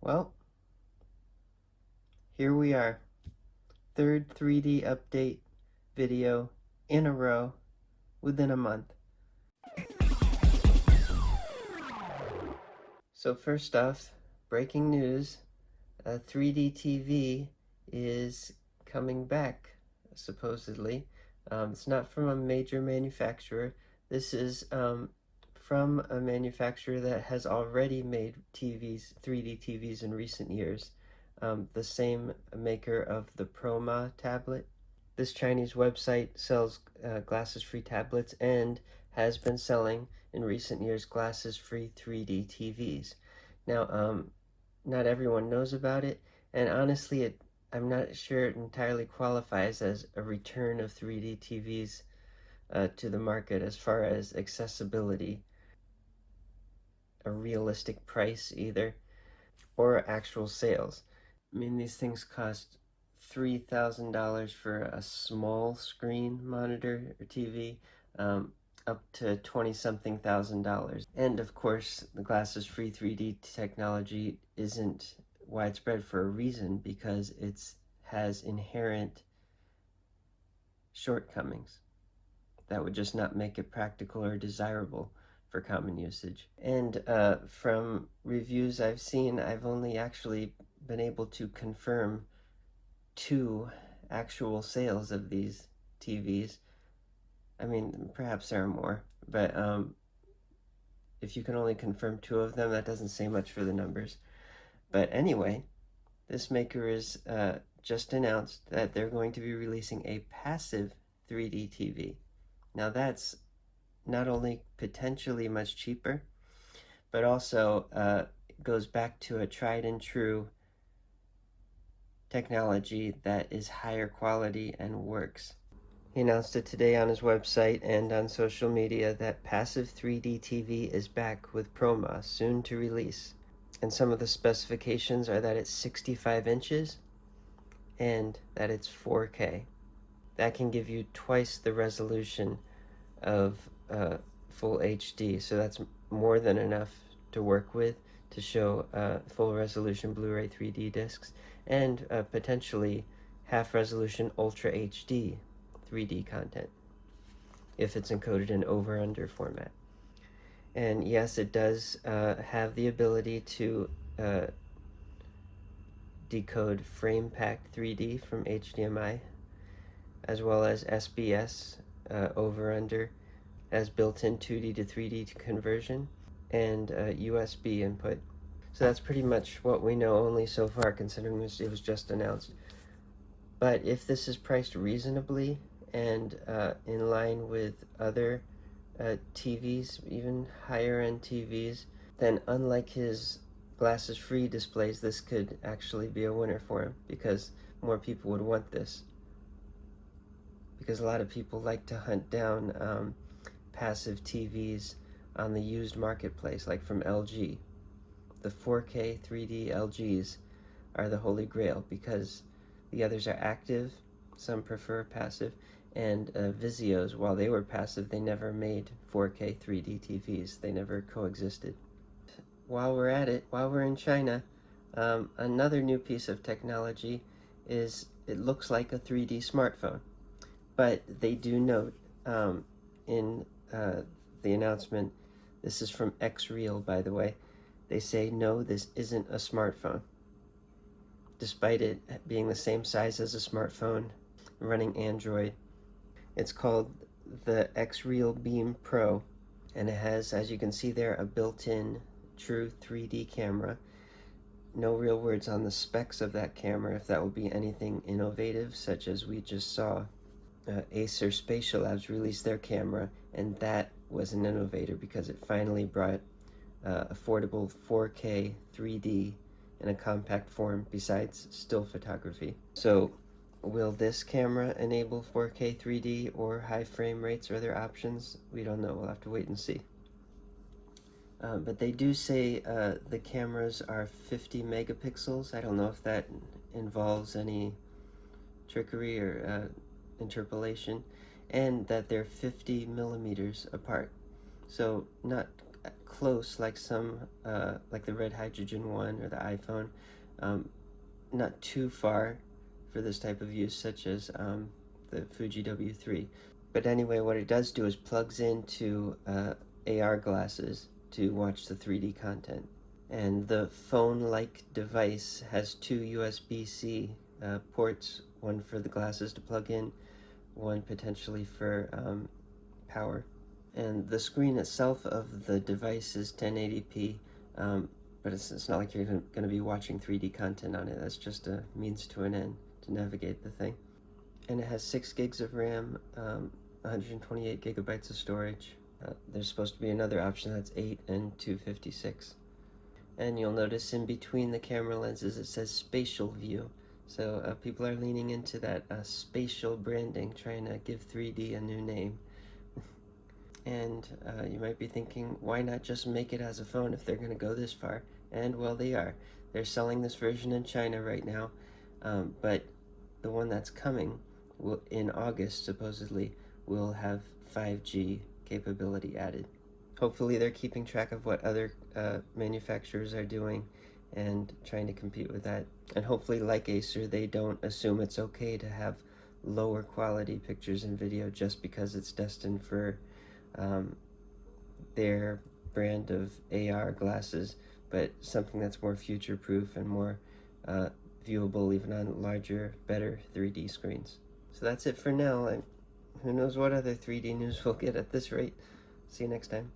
Well, here we are. Third 3D update video in a row within a month. So first off, breaking news, 3D TV is coming back, supposedly. It's not from a major manufacturer. This is from a manufacturer that has already made 3D TVs in recent years. The same maker of the Proma tablet. This Chinese website sells glasses-free tablets and has been selling in recent years glasses-free 3D TVs. Now, not everyone knows about it, and honestly, I'm not sure it entirely qualifies as a return of 3D TVs to the market as far as accessibility, a realistic price either, or actual sales. I mean, these things cost $3,000 for a small screen monitor or TV, up to 20-something thousand dollars. And of course, the glasses-free 3D technology isn't widespread for a reason, because it has inherent shortcomings that would just not make it practical or desirable for common usage. And from reviews I've seen, I've only actually been able to confirm 2 actual sales of these TVs. I mean, perhaps there are more, but if you can only confirm 2 of them, that doesn't say much for the numbers. But anyway, this maker is just announced that they're going to be releasing a passive 3D TV. Now that's not only potentially much cheaper, but also goes back to a tried and true technology that is higher quality and works. He announced it today on his website and on social media that passive 3D TV is back with Proma, soon to release. And some of the specifications are that it's 65 inches and that it's 4K. That can give you twice the resolution of full HD, so that's more than enough to work with to show full resolution Blu-ray 3D discs, and potentially half resolution Ultra HD 3D content if it's encoded in over-under format. And yes, it does have the ability to decode frame packed 3D from HDMI, as well as SBS over-under, as built-in 2D to 3D conversion, and USB input. So that's pretty much what we know only so far, considering it was just announced. But if this is priced reasonably and in line with other TVs, even higher-end TVs, then unlike his glasses-free displays, this could actually be a winner for him, because more people would want this. Because a lot of people like to hunt down passive TVs on the used marketplace, like from LG. The 4K 3D LGs are the holy grail, because the others are active, some prefer passive, and Vizios, while they were passive, they never made 4K 3D TVs. They never coexisted. While we're at it, while we're in China, another new piece of technology is it looks like a 3D smartphone. But they do note in the announcement, this is from Xreal, by the way, they say, no, this isn't a smartphone, despite it being the same size as a smartphone, running Android. It's called the Xreal Beam Pro, and it has, as you can see there, a built-in true 3D camera. No real words on the specs of that camera, if that will be anything innovative, such as we just saw Acer Spatial Labs released their camera, and that was an innovator because it finally brought affordable 4K 3D in a compact form besides still photography. So will this camera enable 4K 3D or high frame rates or other options? We don't know. We'll have to wait and see. But they do say the cameras are 50 megapixels. I don't know if that involves any trickery or interpolation, and that they're 50 millimeters apart. So not close like some, like the Red Hydrogen one or the iPhone, not too far for this type of use, such as the Fuji W3. But anyway, what it does do is plugs into AR glasses to watch the 3D content. And the phone-like device has two USB-C ports, one for the glasses to plug in, one potentially for power. And the screen itself of the device is 1080p, but it's not like you're going to be watching 3D content on it. That's just a means to an end to navigate the thing. And it has 6 gigs of RAM, 128 gigabytes of storage. There's supposed to be another option that's 8 and 256. And you'll notice in between the camera lenses it says Spatial View. So people are leaning into that spatial branding, trying to give 3D a new name. And you might be thinking, why not just make it as a phone if they're going to go this far? And well, they are. They're selling this version in China right now, but the one that's coming in August supposedly will have 5G capability added. Hopefully they're keeping track of what other manufacturers are doing and trying to compete with that. And hopefully, like Acer, they don't assume it's okay to have lower quality pictures and video just because it's destined for their brand of AR glasses, but something that's more future-proof and more viewable even on larger, better 3D screens. So that's it for now. Who knows what other 3D news we'll get at this rate. See you next time.